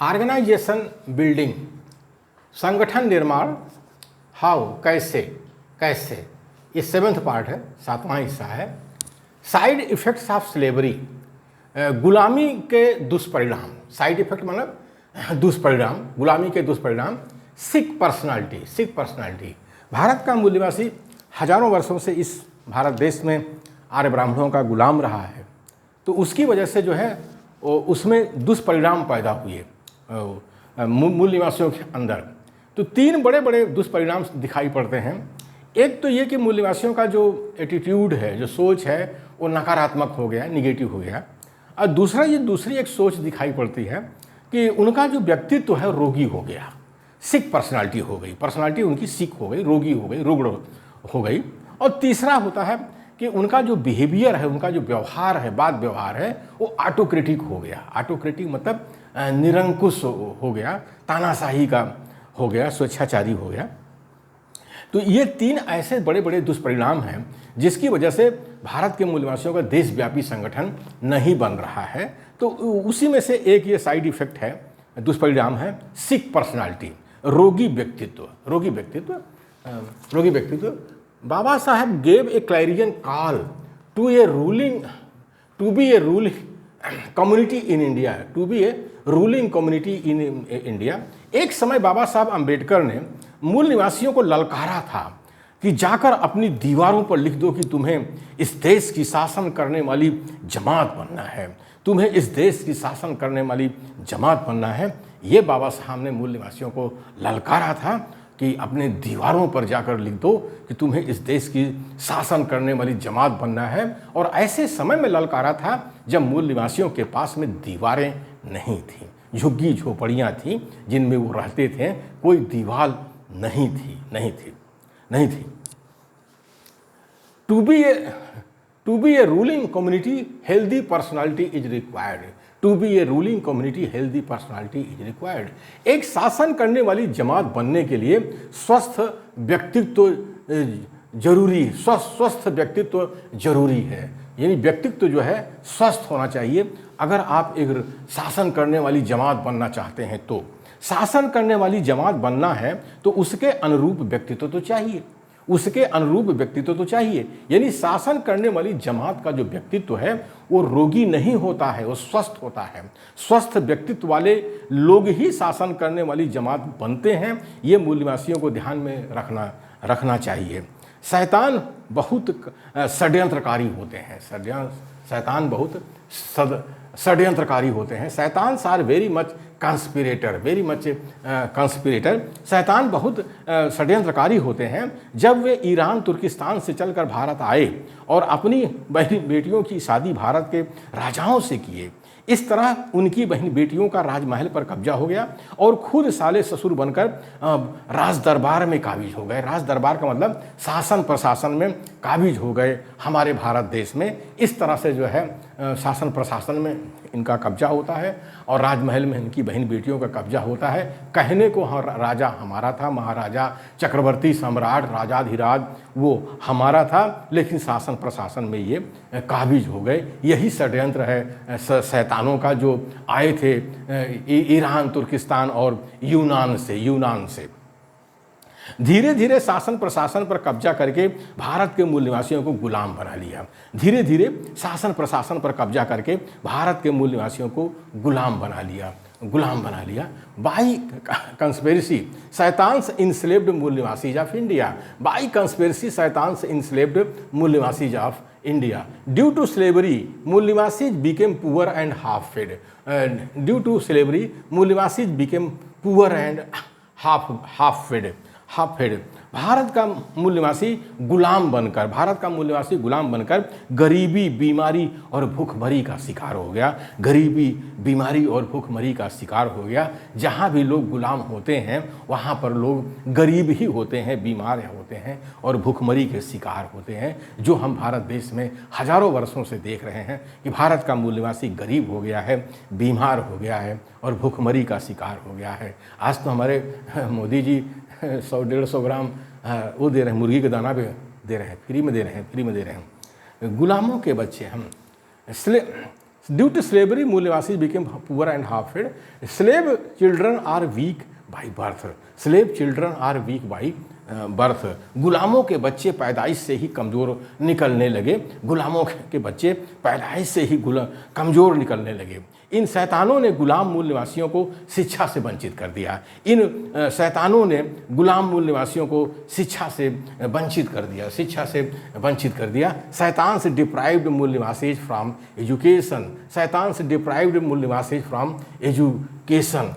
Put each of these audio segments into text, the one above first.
Organisation building, संगठन निर्माण, how कैसे कैसे, ये 7th पार्ट है, 7वां हिस्सा है। साइड इफ़ेक्ट्स ऑफ स्लेवरी, गुलामी के दुष्परिणाम। साइड इफेक्ट मतलब दुष्परिणाम, गुलामी के दुष्परिणाम। सिख पर्सनालिटी, भारत का मूल निवासी हजारों वर्षों से इस भारत देश में आर्य ब्राह्मणों का गुलाम रहा है, तो उसकी वजह से जो है उसमें दुष्परिणाम पैदा हुए मूल निवासियों के अंदर। तो 3 बड़े बड़े दुष्परिणाम दिखाई पड़ते हैं। एक तो ये कि मूल निवासियों का जो एटीट्यूड है, जो सोच है, वो नकारात्मक हो गया, निगेटिव हो गया। और दूसरी एक सोच दिखाई पड़ती है कि उनका जो व्यक्तित्व है रोगी हो गया, सिक पर्सनालिटी हो गई, पर्सनालिटी उनकी सिक हो गई, रोगी हो गई, रुग्ण हो गई। और तीसरा होता है कि उनका जो बिहेवियर है, उनका जो व्यवहार है, बात व्यवहार है, वो ऑटोक्रेटिक हो गया। ऑटोक्रेटिक मतलब निरंकुश हो गया, तानाशाही का हो गया, स्वेच्छाचारी हो गया। तो ये 3 ऐसे बड़े बड़े दुष्परिणाम हैं जिसकी वजह से भारत के मूल निवासियों का देशव्यापी संगठन नहीं बन रहा है। तो उसी में से एक ये साइड इफेक्ट है, दुष्परिणाम है सिक पर्सनालिटी, रोगी व्यक्तित्व। Baba Saheb gave a clarion call to be a ruling community in India. एक समय बाबा साहब अम्बेडकर ने मूल निवासियों को ललकारा था कि जाकर अपनी दीवारों पर लिख दो कि तुम्हें इस देश की शासन करने वाली जमात बनना है, तुम्हें इस देश की शासन करने वाली जमात बनना है। ये बाबा साहब ने मूल निवासियों को ललकारा था कि अपने दीवारों पर जाकर लिख दो कि तुम्हें इस देश की शासन करने वाली जमात बनना है। और ऐसे समय में ललकारा था जब मूल निवासियों के पास में दीवारें नहीं थीं, झुग्गी झोपड़ियाँ थीं जिनमें वो रहते थे, कोई दीवार नहीं थी। To be a ruling community healthy personality is required. एक शासन करने वाली जमात बनने के लिए स्वस्थ व्यक्तित्व जरूरी है। यानी व्यक्तित्व जो है स्वस्थ होना चाहिए। अगर आप एक शासन करने वाली जमात बनना चाहते हैं, तो शासन करने वाली जमात बनना है तो उसके अनुरूप व्यक्तित्व तो चाहिए। यानी शासन करने वाली जमात का जो व्यक्तित्व है वो रोगी नहीं होता है, वो स्वस्थ होता है। स्वस्थ व्यक्तित्व वाले लोग ही शासन करने वाली जमात बनते हैं। ये मूल निवासियों को ध्यान में रखना चाहिए। शैतान बहुत षड्यंत्रकारी होते हैं। शैतान आर वेरी मच कंस्पिरेटर। शैतान बहुत षड्यंत्रकारी होते हैं। जब वे ईरान तुर्किस्तान से चलकर भारत आए और अपनी बहन बेटियों की शादी भारत के राजाओं से किए, इस तरह उनकी बहन बेटियों का राजमहल पर कब्जा हो गया और खुद साले ससुर बनकर राज दरबार में काबिज हो गए। राज दरबार का मतलब शासन प्रशासन में काबिज हो गए हमारे भारत देश में। इस तरह से जो है शासन प्रशासन में इनका कब्जा होता है और राजमहल में इनकी बहन बेटियों का कब्जा होता है। कहने को राजा हमारा था, महाराजा चक्रवर्ती सम्राट राजाधिराज वो हमारा था, लेकिन शासन प्रशासन में ये काबिज हो गए। यही षड्यंत्र है शैतानों का जो आए थे ईरान तुर्किस्तान और यूनान से। धीरे धीरे शासन प्रशासन पर कब्जा करके भारत के मूल निवासियों को गुलाम बना लिया। बाई कंस्पिरेसी शैतान इंस्लेव्ड मूल निवासीज of India. Due to slavery मूल निवासीज became poor and half fed. Bharat का मूल निवासी गुलाम बनकर गरीबी, बीमारी और भूखमरी का शिकार हो गया। जहाँ भी लोग गुलाम होते हैं वहाँ पर लोग गरीब ही होते हैं, बीमार होते हैं और भूखमरी के शिकार होते हैं, जो हम भारत देश में हजारों वर्षों से देख रहे हैं कि भारत का मूल निवासी गरीब हो गया है, बीमार हो गया है और भूखमरी का शिकार हो गया है। आज तो हमारे मोदी जी 100-150 ग्राम वो दे रहे हैं, मुर्गी का दाना भी दे रहे हैं, फ्री में दे रहे हैं। गुलामों के बच्चे हम। ड्यू टू स्लेवरी मूल निवासी became poor and half fed. Slave children are weak by birth. Slave children are weak by birth. गुलामों के बच्चे पैदाइश से ही कमज़ोर निकलने लगे। गुलामों के बच्चे पैदाइश से ही कमज़ोर निकलने लगे। इन शैतानों ने गुलाम मूल निवासियों को शिक्षा से वंचित कर दिया। इन शैतानों ने गुलाम मूल निवासियों को शिक्षा से वंचित कर दिया, शिक्षा से वंचित कर दिया। शैतान से डिप्राइव्ड मूल निवासीज फ्रॉम एजुकेशन। शैतान से डिप्राइव्ड मूल निवासीज फ्रॉम एजुकेशन।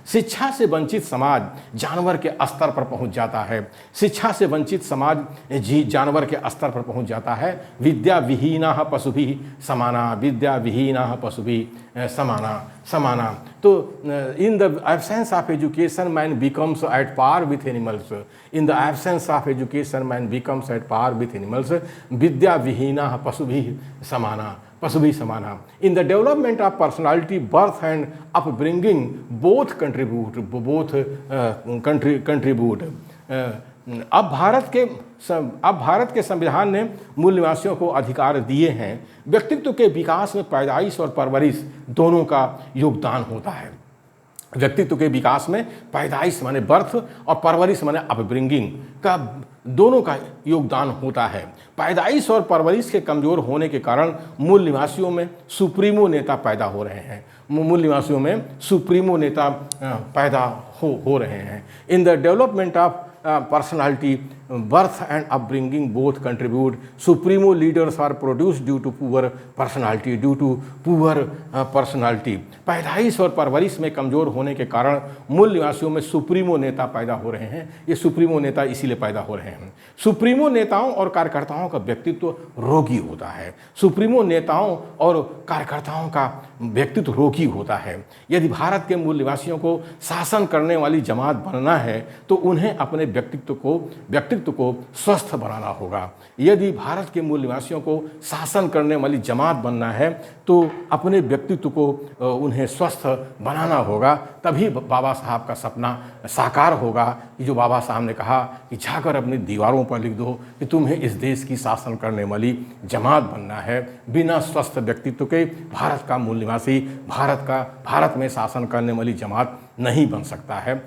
शिक्षा से वंचित समाज जानवर के स्तर पर पहुंच जाता है। शिक्षा से वंचित समाज जानवर के स्तर पर पहुंच जाता है। विद्या विहीना पशुभिः समाना। विद्या विहीना पशुभिः समाना। तो in the absence of education man becomes at par with animals. In the absence of education man becomes at par with animals. विद्या विहीना पशुभिः समाना। In the development of personality, birth and upbringing both contribute. अब भारत के संविधान ने मूल निवासियों को अधिकार दिए हैं। व्यक्तित्व के विकास में पैदाइश और परवरिश दोनों का योगदान होता है। व्यक्तित्व के विकास में पैदाइश माने बर्थ और परवरिश माने अपब्रिंगिंग का दोनों का योगदान होता है। पैदाइश और परवरिश के कमज़ोर होने के कारण मूल निवासियों में सुप्रीमो नेता पैदा हो रहे हैं। मूल निवासियों में सुप्रीमो नेता पैदा हो रहे हैं। In the development of personality, birth and upbringing both contribute. Supremo leaders are produced due to poor personality. पैदाइश और परवरिश में कमज़ोर होने के कारण मूल निवासियों में सुप्रीमो नेता पैदा हो रहे हैं। ये सुप्रीमो नेता इसीलिए पैदा हो रहे हैं। सुप्रीमो नेताओं और कार्यकर्ताओं का व्यक्तित्व रोगी होता है। सुप्रीमो नेताओं और कार्यकर्ताओं का व्यक्तित्व रोगी होता है। यदि भारत के मूल निवासियों को शासन करने वाली जमात बनना है तो उन्हें अपने व्यक्तित्व को स्वस्थ बनाना होगा। यदि भारत के मूल निवासियों को शासन करने वाली जमात बनना है तो अपने व्यक्तित्व को उन्हें स्वस्थ बनाना होगा। तभी बाबा साहब का सपना साकार होगा कि जो बाबा साहब ने कहा कि जाकर अपनी दीवारों पर लिख दो कि तुम्हें इस देश की शासन करने वाली जमात बनना है। बिना स्वस्थ व्यक्तित्व के भारत का मूल निवासी भारत में शासन करने वाली जमात नहीं बन सकता है।